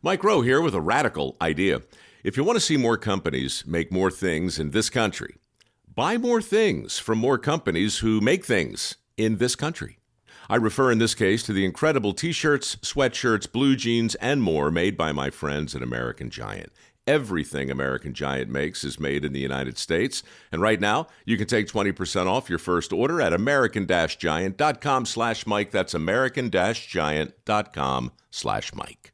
Mike Rowe here with a radical idea. If you want to see more companies make more things in this country, buy more things from more companies who make things in this country. I refer in this case to the incredible t-shirts, sweatshirts, blue jeans, and more made by my friends at American Giant. Everything American Giant makes is made in the United States. And right now, you can take 20% off your first order at american-giant.com/Mike. That's american-giant.com/Mike.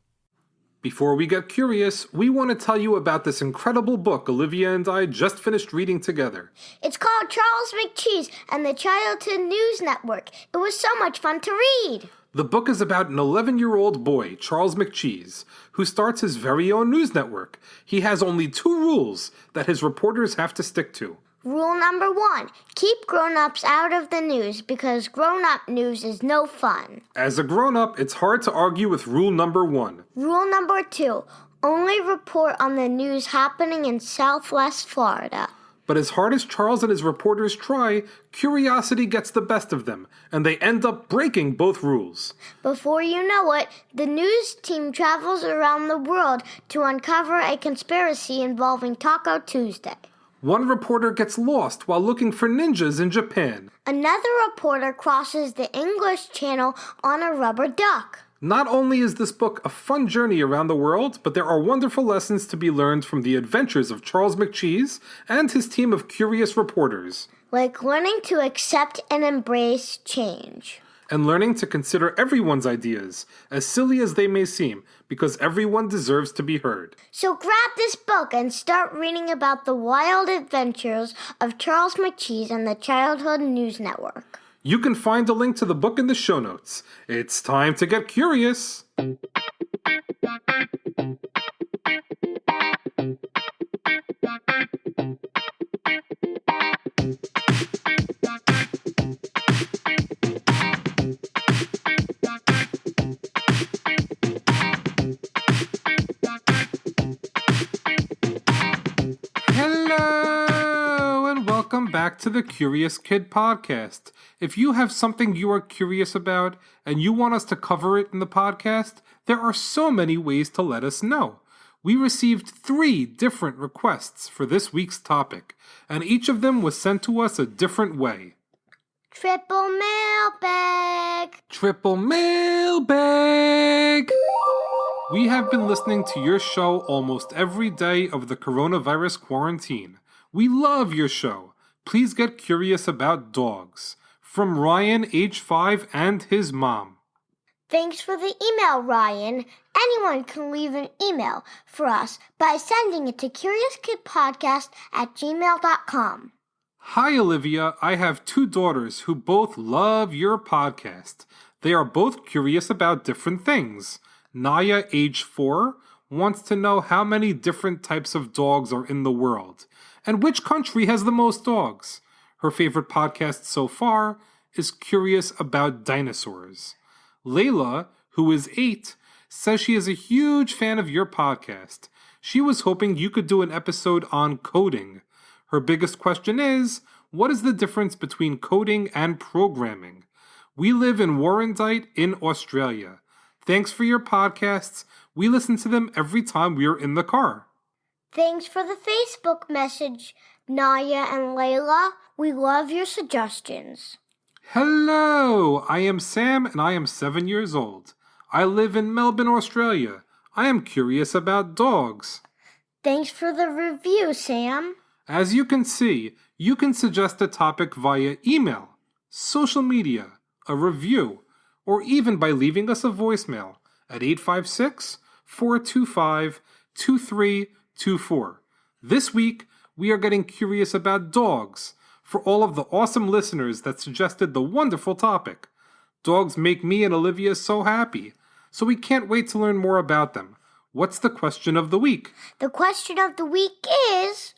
Before we get curious, we want to tell you about this incredible book Olivia and I just finished reading together. It's called Charles McCheese and the Childhood News Network. It was so much fun to read. The book is about an 11-year-old boy, Charles McCheese, who starts his very own news network. He has only 2 rules that his reporters have to stick to. Rule number 1, keep grown-ups out of the news because grown-up news is no fun. As a grown-up, it's hard to argue with rule number 1. Rule number 2, only report on the news happening in Southwest Florida. But as hard as Charles and his reporters try, curiosity gets the best of them, and they end up breaking both rules. Before you know it, the news team travels around the world to uncover a conspiracy involving Taco Tuesday. One reporter gets lost while looking for ninjas in Japan. Another reporter crosses the English Channel on a rubber duck. Not only is this book a fun journey around the world, but there are wonderful lessons to be learned from the adventures of Charles McCheese and his team of curious reporters. Like learning to accept and embrace change. And learning to consider everyone's ideas, as silly as they may seem, because everyone deserves to be heard. So grab this book and start reading about the wild adventures of Charles McCheese and the Childhood News Network. You can find a link to the book in the show notes. It's time to get curious. Welcome back to the Curious Kid Podcast. If you have something you are curious about and you want us to cover it in the podcast, there are so many ways to let us know. We received 3 different requests for this week's topic, and each of them was sent to us a different way. Triple mailbag! Triple mailbag! We have been listening to your show almost every day of the coronavirus quarantine. We love your show. Please get curious about dogs. From Ryan, age 5, and his mom. Thanks for the email, Ryan. Anyone can leave an email for us by sending it to CuriousKidPodcast@gmail.com. Hi, Olivia. I have 2 daughters who both love your podcast. They are both curious about different things. Niyah, age 4, wants to know how many different types of dogs are in the world. And which country has the most dogs? Her favorite podcast so far is Curious About Dinosaurs. Layla, who is 8, says she is a huge fan of your podcast. She was hoping you could do an episode on coding. Her biggest question is, what is the difference between coding and programming? We live in Warrandyte in Australia. Thanks for your podcasts. We listen to them every time we are in the car. Thanks for the Facebook message, Niyah and Layla. We love your suggestions. Hello, I am Sam and I am 7 years old. I live in Melbourne, Australia. I am curious about dogs. Thanks for the review, Sam. As you can see, you can suggest a topic via email, social media, a review, or even by leaving us a voicemail at 856-425-2324. This week, we are getting curious about dogs for all of the awesome listeners that suggested the wonderful topic. Dogs make me and Olivia so happy, so we can't wait to learn more about them. What's the question of the week? The question of the week is,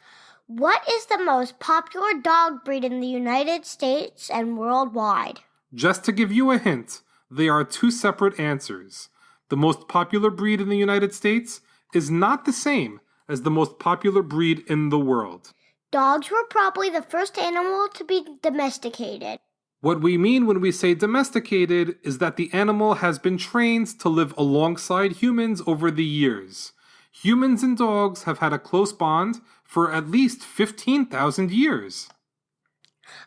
what is the most popular dog breed in the United States and worldwide? Just to give you a hint, they are 2 separate answers. The most popular breed in the United States is not the same as the most popular breed in the world. Dogs were probably the first animal to be domesticated. What we mean when we say domesticated is that the animal has been trained to live alongside humans over the years. Humans and dogs have had a close bond for at least 15,000 years.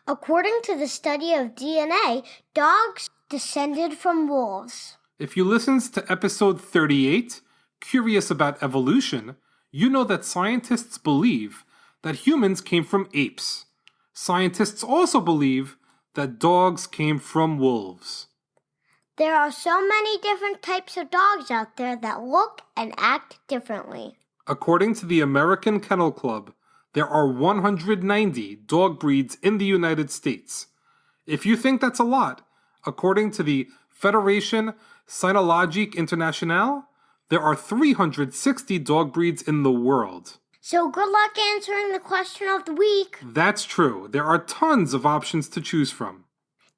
According to the study of DNA, dogs descended from wolves. If you listened to episode 38, Curious About Evolution, you know that scientists believe that humans came from apes. Scientists also believe that dogs came from wolves. There are so many different types of dogs out there that look and act differently. According to the American Kennel Club, there are 190 dog breeds in the United States. If you think that's a lot, according to the Fédération Cynologique Internationale, there are 360 dog breeds in the world. So good luck answering the question of the week. That's true. There are tons of options to choose from.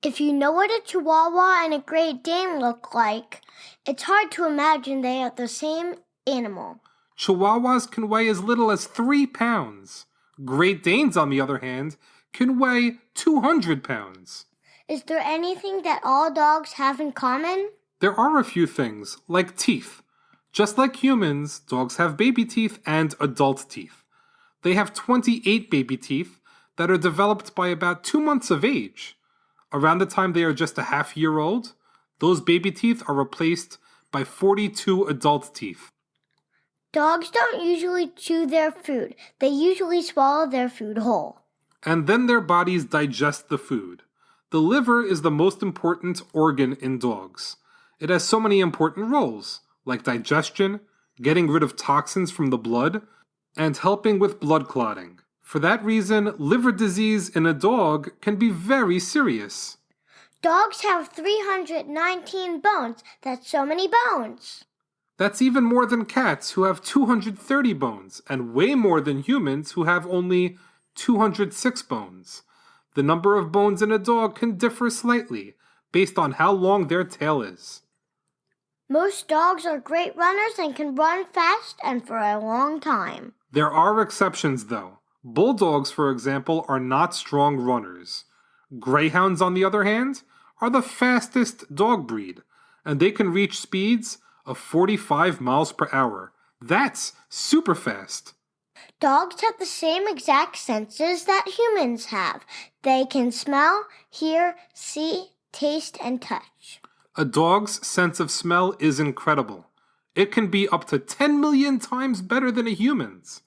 If you know what a Chihuahua and a Great Dane look like, it's hard to imagine they are the same animal. Chihuahuas can weigh as little as 3 pounds. Great Danes, on the other hand, can weigh 200 pounds. Is there anything that all dogs have in common? There are a few things, like teeth. Just like humans, dogs have baby teeth and adult teeth. They have 28 baby teeth that are developed by about 2 months of age. Around the time they are just a half-year old, those baby teeth are replaced by 42 adult teeth. Dogs don't usually chew their food. They usually swallow their food whole. And then their bodies digest the food. The liver is the most important organ in dogs. It has so many important roles, like digestion, getting rid of toxins from the blood, and helping with blood clotting. For that reason, liver disease in a dog can be very serious. Dogs have 319 bones. That's so many bones. That's even more than cats, who have 230 bones, and way more than humans, who have only 206 bones. The number of bones in a dog can differ slightly, based on how long their tail is. Most dogs are great runners and can run fast and for a long time. There are exceptions, though. Bulldogs, for example, are not strong runners. Greyhounds, on the other hand, are the fastest dog breed, and they can reach speeds of 45 miles per hour. That's super fast. Dogs have the same exact senses that humans have. They can smell, hear, see, taste, and touch. A dog's sense of smell is incredible. It can be up to 10 million times better than a human's.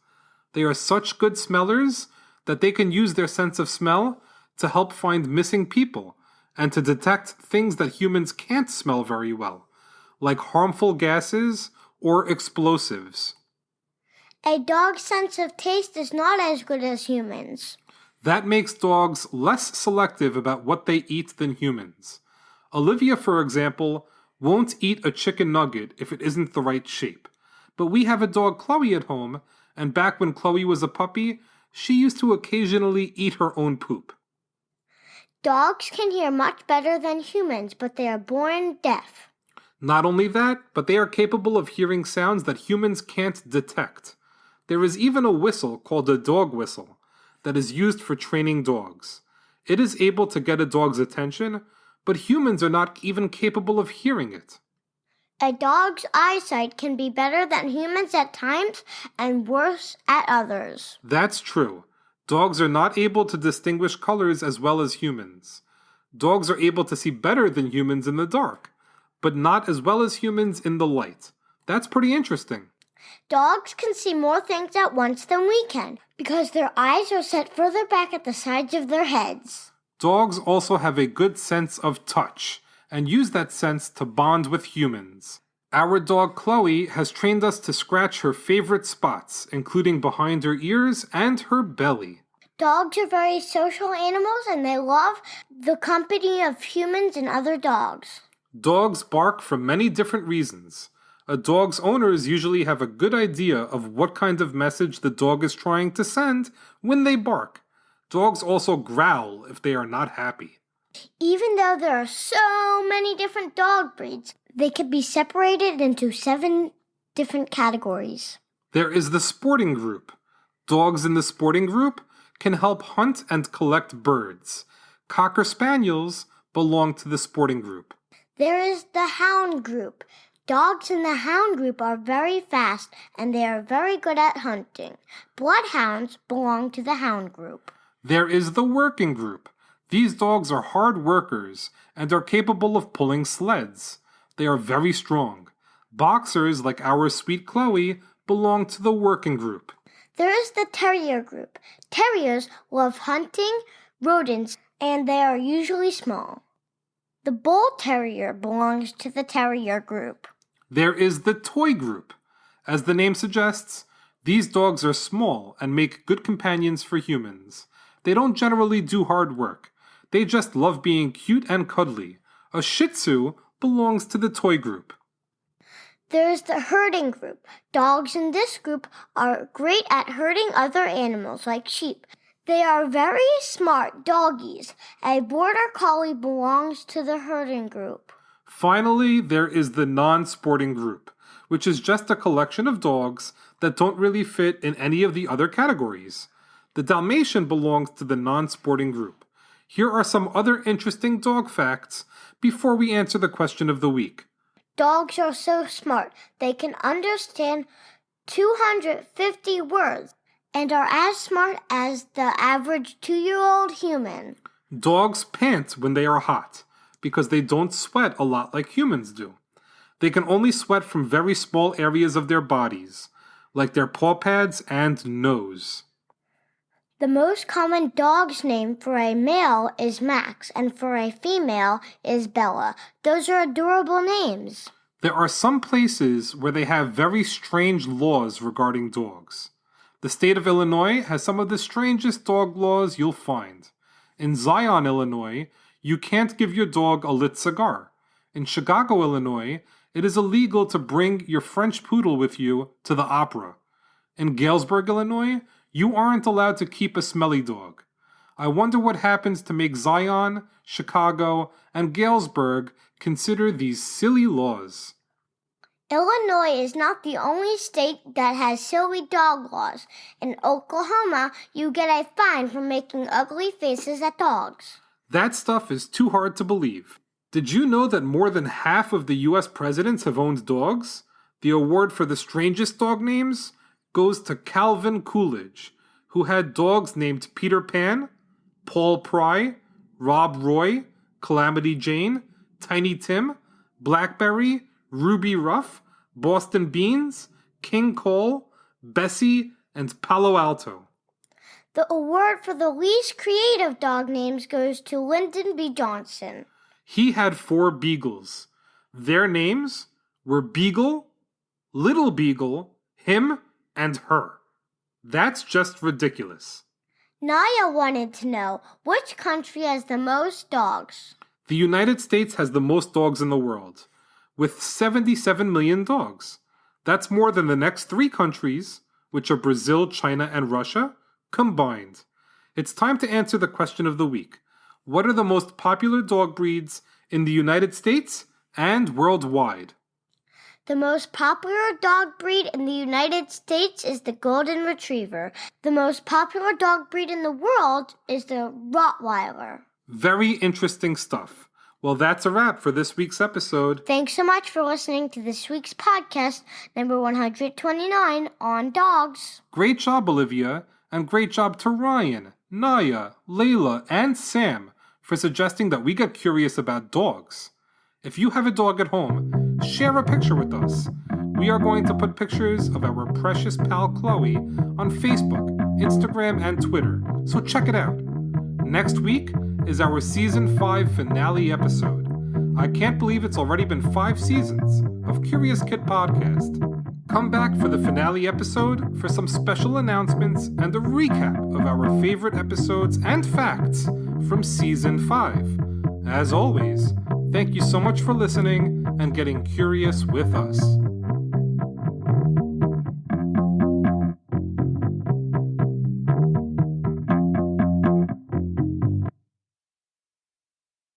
They are such good smellers that they can use their sense of smell to help find missing people and to detect things that humans can't smell very well, like harmful gases or explosives. A dog's sense of taste is not as good as humans. That makes dogs less selective about what they eat than humans. Olivia, for example, won't eat a chicken nugget if it isn't the right shape. But we have a dog, Chloe, at home, and back when Chloe was a puppy, she used to occasionally eat her own poop. Dogs can hear much better than humans, but they are born deaf. Not only that, but they are capable of hearing sounds that humans can't detect. There is even a whistle called a dog whistle that is used for training dogs. It is able to get a dog's attention, but humans are not even capable of hearing it. A dog's eyesight can be better than humans at times and worse at others. That's true. Dogs are not able to distinguish colors as well as humans. Dogs are able to see better than humans in the dark, but not as well as humans in the light. That's pretty interesting. Dogs can see more things at once than we can because their eyes are set further back at the sides of their heads. Dogs also have a good sense of touch and use that sense to bond with humans. Our dog Chloe has trained us to scratch her favorite spots, including behind her ears and her belly. Dogs are very social animals and they love the company of humans and other dogs. Dogs bark for many different reasons. A dog's owners usually have a good idea of what kind of message the dog is trying to send when they bark. Dogs also growl if they are not happy. Even though there are so many different dog breeds, they can be separated into 7 different categories. There is the sporting group. Dogs in the sporting group can help hunt and collect birds. Cocker Spaniels belong to the sporting group. There is the hound group. Dogs in the hound group are very fast and they are very good at hunting. Bloodhounds belong to the hound group. There is the working group. These dogs are hard workers and are capable of pulling sleds. They are very strong. Boxers like our sweet Chloe belong to the working group. There is the terrier group. Terriers love hunting, rodents, and they are usually small. The bull terrier belongs to the terrier group. There is the toy group. As the name suggests, these dogs are small and make good companions for humans. They don't generally do hard work. They just love being cute and cuddly. A Shih Tzu belongs to the toy group. There is the herding group. Dogs in this group are great at herding other animals like sheep. They are very smart doggies. A border collie belongs to the herding group. Finally, there is the non-sporting group, which is just a collection of dogs that don't really fit in any of the other categories. The Dalmatian belongs to the non-sporting group. Here are some other interesting dog facts before we answer the question of the week. Dogs are so smart, they can understand 250 words and are as smart as the average 2-year-old human. Dogs pant when they are hot because they don't sweat a lot like humans do. They can only sweat from very small areas of their bodies, like their paw pads and nose. The most common dog's name for a male is Max, and for a female is Bella. Those are adorable names. There are some places where they have very strange laws regarding dogs. The state of Illinois has some of the strangest dog laws you'll find. In Zion, Illinois, you can't give your dog a lit cigar. In Chicago, Illinois, it is illegal to bring your French poodle with you to the opera. In Galesburg, Illinois, you aren't allowed to keep a smelly dog. I wonder what happens to make Zion, Chicago, and Galesburg consider these silly laws. Illinois is not the only state that has silly dog laws. In Oklahoma, you get a fine for making ugly faces at dogs. That stuff is too hard to believe. Did you know that more than half of the U.S. presidents have owned dogs? The award for the strangest dog names goes to Calvin Coolidge, who had dogs named Peter Pan, Paul Pry, Rob Roy, Calamity Jane, Tiny Tim, Blackberry, Ruby Ruff, Boston Beans, King Cole, Bessie, and Palo Alto. The award for the least creative dog names goes to Lyndon B. Johnson. He had 4 beagles. Their names were Beagle, Little Beagle, him, and her. That's just ridiculous. Niyah wanted to know which country has the most dogs. The United States has the most dogs in the world, with 77 million dogs. That's more than the next 3 countries, which are Brazil, China, and Russia, combined. It's time to answer the question of the week. What are the most popular dog breeds in the United States and worldwide? The most popular dog breed in the United States is the Golden Retriever. The most popular dog breed in the world is the Rottweiler. Very interesting stuff. Well, that's a wrap for this week's episode. Thanks so much for listening to this week's podcast, number 129 on dogs. Great job, Olivia, and great job to Ryan, Niyah, Layla, and Sam for suggesting that we get curious about dogs. If you have a dog at home, share a picture with us. We are going to put pictures of our precious pal Chloe on Facebook, Instagram, and Twitter, so check it out. Next week is our Season 5 finale episode. I can't believe it's already been 5 seasons of Curious Kid Podcast. Come back for the finale episode for some special announcements and a recap of our favorite episodes and facts from Season 5. As always, thank you so much for listening and getting curious with us.